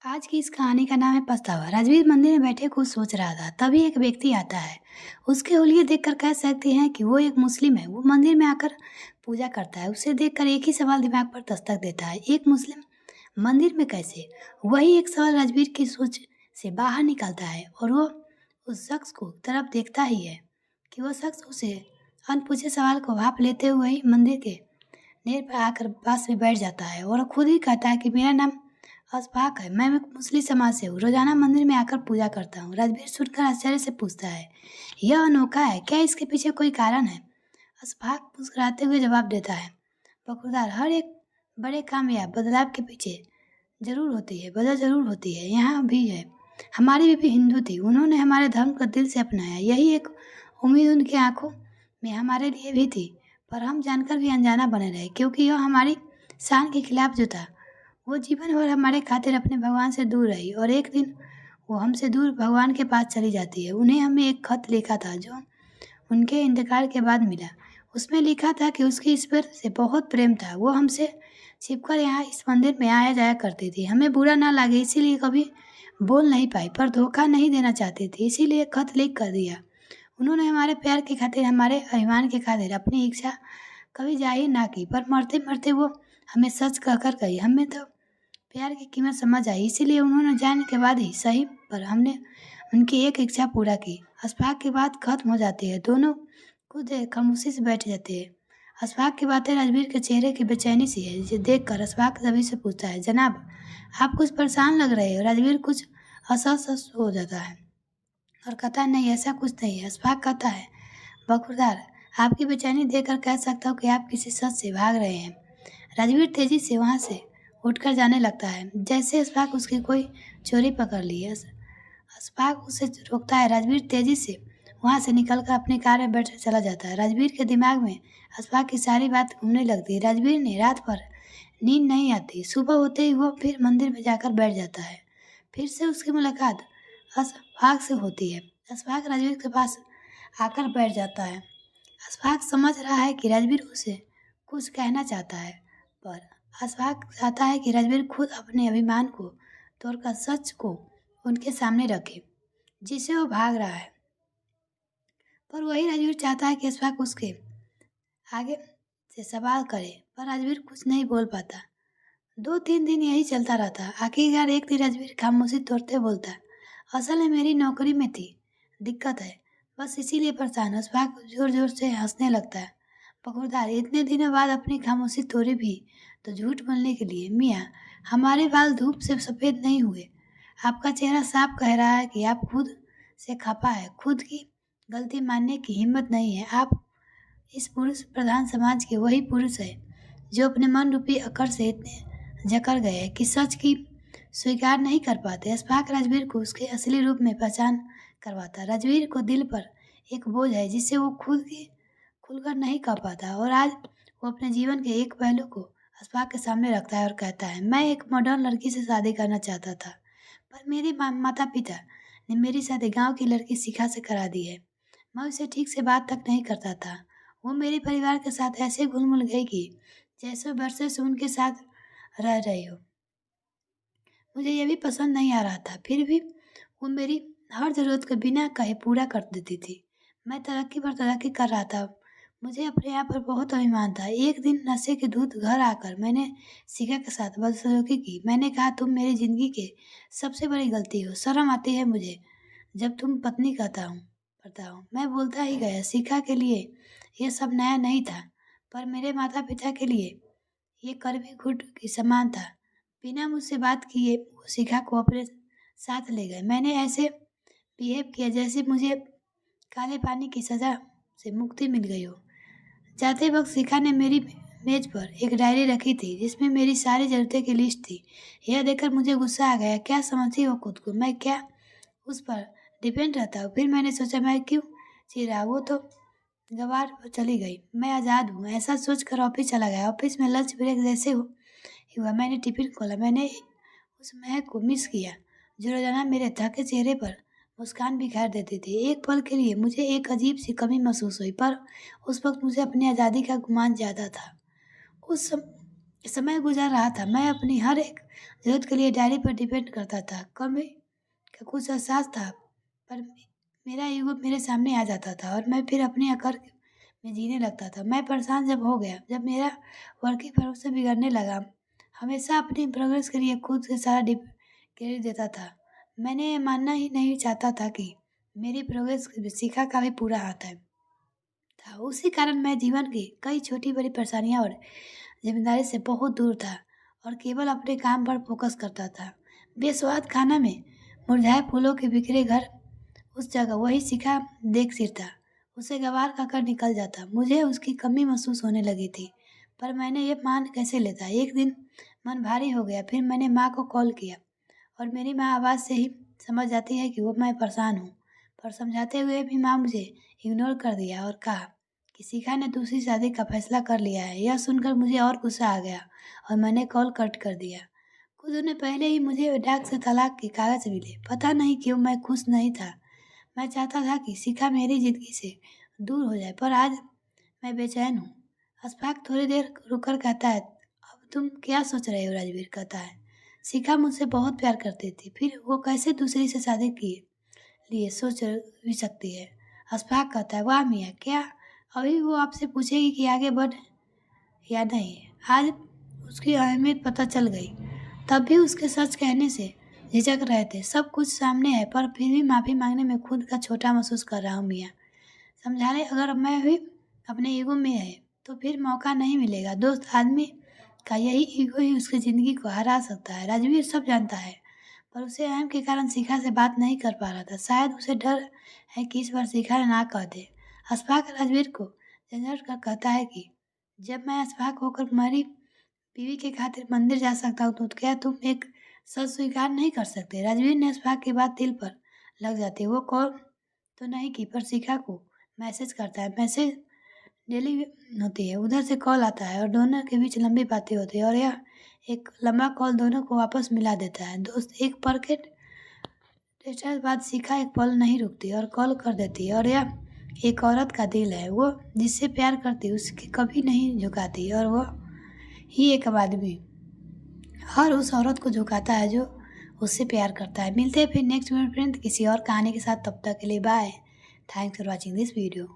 आज की इस कहानी का नाम है पछतावा। राजवीर मंदिर में बैठे कुछ सोच रहा था, तभी एक व्यक्ति आता है। उसके हुलिये देखकर कह सकते हैं कि वो एक मुस्लिम है। वो मंदिर में आकर पूजा करता है। उसे देखकर एक ही सवाल दिमाग पर दस्तक देता है, एक मुस्लिम मंदिर में कैसे? वही एक सवाल राजवीर की सोच से बाहर निकलता है और वो उस शख्स को तरफ देखता ही है कि वो शख्स उसे अनपूछे सवाल को भाप लेते हुए ही मंदिर के नेर पर आकर पास में बैठ जाता है और खुद ही कहता है कि मेरा नाम अशफाक है, मैं एक मुस्लिम समाज से हूँ, रोजाना मंदिर में आकर पूजा करता हूँ। राजवीर सुनकर आश्चर्य से पूछता है, यह अनोखा है, क्या इसके पीछे कोई कारण है? अशफाक मुस्कुराते हुए जवाब देता है, बखुरदार, हर एक बड़े काम या बदलाव के पीछे वजह जरूर होती है। यहाँ भी है, हमारी बीबी हिंदू थी, उन्होंने हमारे धर्म को दिल से अपनाया। यही एक उम्मीद उनकी आंखों में हमारे लिए भी थी, पर हम जानकर भी अनजाना बने रहे, क्योंकि यह हमारी शान के खिलाफ जो था। वो जीवन भर हमारे खातिर अपने भगवान से दूर रही और एक दिन वो हमसे दूर भगवान के पास चली जाती है। उन्हें हमें एक खत लिखा था जो उनके इंतकाल के बाद मिला। उसमें लिखा था कि उसकी ईश्वर से बहुत प्रेम था। वो हमसे छिपकर यहाँ इस मंदिर में आया जाया करती थी। हमें बुरा ना लगे इसीलिए कभी बोल नहीं पाई, पर धोखा नहीं देना चाहती थी, इसीलिए खत लिख कर दिया। उन्होंने हमारे प्यार के खातिर, हमारे अभिमान के खातिर अपनी इच्छा कभी जाहिर ना की, पर मरते मरते वो हमें सच कहकर गई। हमें तो प्यार की कीमत समझ आई, इसीलिए उन्होंने जाने के बाद ही सही, पर हमने उनकी एक इच्छा पूरा की। अशफाक की बात खत्म हो जाती है। दोनों कुछ देर खामोशी से बैठ जाते हैं। अशफाक की बातें राजवीर के चेहरे की बेचैनी सी है, जिसे देखकर अशफाक सभी से पूछता है, जनाब, आप कुछ परेशान लग रहे हो। राजवीर कुछ असहज हो जाता है और कहता है, नहीं, ऐसा कुछ नहीं है। अशफाक कहता है, बखुरदार, आपकी बेचैनी देखकर कह सकता हूँ कि आप किसी सच से भाग रहे हैं। राजवीर तेजी से वहाँ से उठकर जाने लगता है, जैसे अशफाक उसकी कोई चोरी पकड़ ली है। अशफाक उसे रोकता है। राजवीर तेजी से वहाँ से निकलकर अपनी कार में बैठ चला जाता है। राजवीर के दिमाग में अशफाक की सारी बात घूमने लगती है। राजवीर ने रात भर नींद नहीं आती। सुबह होते ही वो फिर मंदिर में जाकर बैठ जाता है। फिर से उसकी मुलाकात अशफाक से होती है। अशफाक राजवीर के पास आकर बैठ जाता है। अशफाक समझ रहा है कि राजवीर उसे कुछ कहना चाहता है, पर अशफाक चाहता है कि राजवीर खुद अपने अभिमान को तोड़कर सच को उनके सामने रखे, जिसे वो भाग रहा है। पर वही राजवीर चाहता है कि अशफाक उसके आगे से सवाल करे, पर राजवीर कुछ नहीं बोल पाता। 2-3 दिन यही चलता रहता। आखिरकार एक दिन राजवीर खामोशी तोड़ते बोलता, असल में मेरी नौकरी में थी दिक्कत है, बस इसीलिए परेशान। अशफाक जोर जोर से हंसने लगता है। बखुरदार, इतने दिनों बाद अपनी खामोशी तोड़ी भी तो झूठ बोलने के लिए। मियाँ, हमारे बाल धूप से सफ़ेद नहीं हुए। आपका चेहरा साफ कह रहा है कि आप खुद से खफा है। खुद की गलती मानने की हिम्मत नहीं है। आप इस पुरुष प्रधान समाज के वही पुरुष है जो अपने मन रूपी अकड़ से इतने जकड़ गए हैं कि सच की स्वीकार नहीं कर पाते। अशफाक राजवीर को उसके असली रूप में पहचान करवाता। राजवीर को दिल पर एक बोझ है जिसे वो खुलकर नहीं कह पाता, और आज वो अपने जीवन के एक पहलू को अशफाक के सामने रखता है और कहता है, मैं एक मॉडर्न लड़की से शादी करना चाहता था, पर मेरे माता पिता ने मेरी शादी गांव की लड़की शिखा से करा दी है। मैं उसे ठीक से बात तक नहीं करता था। वो मेरे परिवार के साथ ऐसे घुल मिल गई कि जैसे बरसों से उनके साथ रह रही हो। मुझे ये भी पसंद नहीं आ रहा था, फिर भी वो मेरी हर ज़रूरत को बिना कहे पूरा कर देती थी। मैं तरक्की पर तरक्की कर रहा था। मुझे अपने आप पर बहुत अभिमान था। एक दिन नशे के धूत घर आकर मैंने शिखा के साथ बदसलूकी की। मैंने कहा, तुम मेरी ज़िंदगी के सबसे बड़ी गलती हो। शर्म आती है मुझे जब तुम पत्नी पड़ता हूँ। मैं बोलता ही गया। शिखा के लिए यह सब नया नहीं था, पर मेरे माता पिता के लिए ये कड़वी घुट के समान था। बिना मुझसे बात किए वो शिखा को अपने साथ ले गए। मैंने ऐसे बिहेव किया जैसे मुझे काले पानी की सज़ा से मुक्ति मिल गई हो। जाते वक्त शिखा ने मेरी मेज पर एक डायरी रखी थी जिसमें मेरी सारी ज़रूरतें की लिस्ट थी। यह देखकर मुझे गुस्सा आ गया। क्या समझती हो खुद को? मैं क्या उस पर डिपेंड रहता हूँ? फिर मैंने सोचा, मैं क्यों चिढ़ा, वो तो गवार चली गई, मैं आज़ाद हूँ। ऐसा सोचकर ऑफिस चला गया। ऑफिस में लंच ब्रेक जैसे हुआ, मैंने टिफिन खोला। मैंने उस महक को मिस किया जो रोजाना मेरे थके चेहरे पर मुस्कान बिखेर देती थी। एक पल के लिए मुझे एक अजीब सी कमी महसूस हुई, पर उस वक्त मुझे अपनी आज़ादी का गुमान ज़्यादा था। उस समय गुजर रहा था। मैं अपनी हर एक ज़रूरत के लिए डायरी पर डिपेंड करता था। कभी का कुछ एहसास था, पर मेरा ईगो मेरे सामने आ जाता था और मैं फिर अपने अकड़ में जीने लगता था। मैं परेशान जब हो गया, जब मेरा वर्किंग भरोसा बिगड़ने लगा। हमेशा अपनी प्रोग्रेस के लिए खुद से सारा क्रेडिट देता था। मैंने ये मानना ही नहीं चाहता था कि मेरी प्रोग्रेस में शिखा का भी पूरा हाथ है था। उसी कारण मैं जीवन की कई छोटी बड़ी परेशानियां और जिम्मेदारी से बहुत दूर था और केवल अपने काम पर फोकस करता था। बेस्वाद खाना में मुरझाए फूलों के बिखरे घर, उस जगह वही शिखा देख सिरता उसे गंवार कर निकल जाता। मुझे उसकी कमी महसूस होने लगी थी, पर मैंने ये मान कैसे लेता। एक दिन मन भारी हो गया। फिर मैंने माँ को कॉल किया और मेरी माँ आवाज़ से ही समझ जाती है कि वो मैं परेशान हूँ। पर समझाते हुए भी माँ मुझे इग्नोर कर दिया और कहा कि शिखा ने दूसरी शादी का फैसला कर लिया है। यह सुनकर मुझे और गुस्सा आ गया और मैंने कॉल कट कर दिया। कुछ दिनों पहले ही मुझे डाक से तलाक के कागज मिले। पता नहीं क्यों मैं खुश नहीं था। मैं चाहता था कि शिखा मेरी ज़िंदगी से दूर हो जाए, पर आज मैं बेचैन हूँ। अशफाक थोड़ी देर रुककर कहता है, अब तुम क्या सोच रहे हो? राजवीर कहता है, शिखा मुझसे बहुत प्यार करती थी, फिर वो कैसे दूसरी से शादी किए लिए सोच भी सकती है। अशफाक कहता है, वाह मियाँ, क्या अभी वो आपसे पूछेगी कि आगे बढ़ या नहीं? आज उसकी अहमियत पता चल गई। तब भी उसके सच कहने से झिझक रहे थे। सब कुछ सामने है, पर फिर भी माफ़ी मांगने में खुद का छोटा महसूस कर रहा हूँ मियाँ। समझाने अगर मैं भी अपने ईगो में है तो फिर मौका नहीं मिलेगा। दोस्त आदमी का यही ईगो ही उसकी ज़िंदगी को हरा सकता है। राजवीर सब जानता है, पर उसे अहम के कारण शिखा से बात नहीं कर पा रहा था। शायद उसे डर है कि इस बार शिखा ना कह दे। अशफाक राजवीर को झंझट कर कहता है कि जब मैं अशफाक होकर तुम्हारी बीवी के खातिर मंदिर जा सकता हूँ, तो क्या तुम एक सच स्वीकार नहीं कर सकते? राजवीर ने अशफाक की बात दिल पर लग जाती है। वो कॉल तो नहीं की, पर शिखा को मैसेज करता है। मैसेज डेली होती है। उधर से कॉल आता है और दोनों के बीच लंबी बातें होती है और यह एक लंबा कॉल दोनों को वापस मिला देता है। दोस्त एक परकेट डिस्चार्ज बाद शिखा एक पल नहीं रुकती और कॉल कर देती है। और यह एक औरत का दिल है। वो जिससे प्यार करती उसके कभी नहीं झुकाती और वो ही एक आदमी हर उस औरत को झुकाता है जो उससे प्यार करता है। मिलते हैं फिर नेक्स्ट वीडियो फ्रेंड किसी और कहानी के साथ। तब तक के लिए bye. Thanks for watching this video.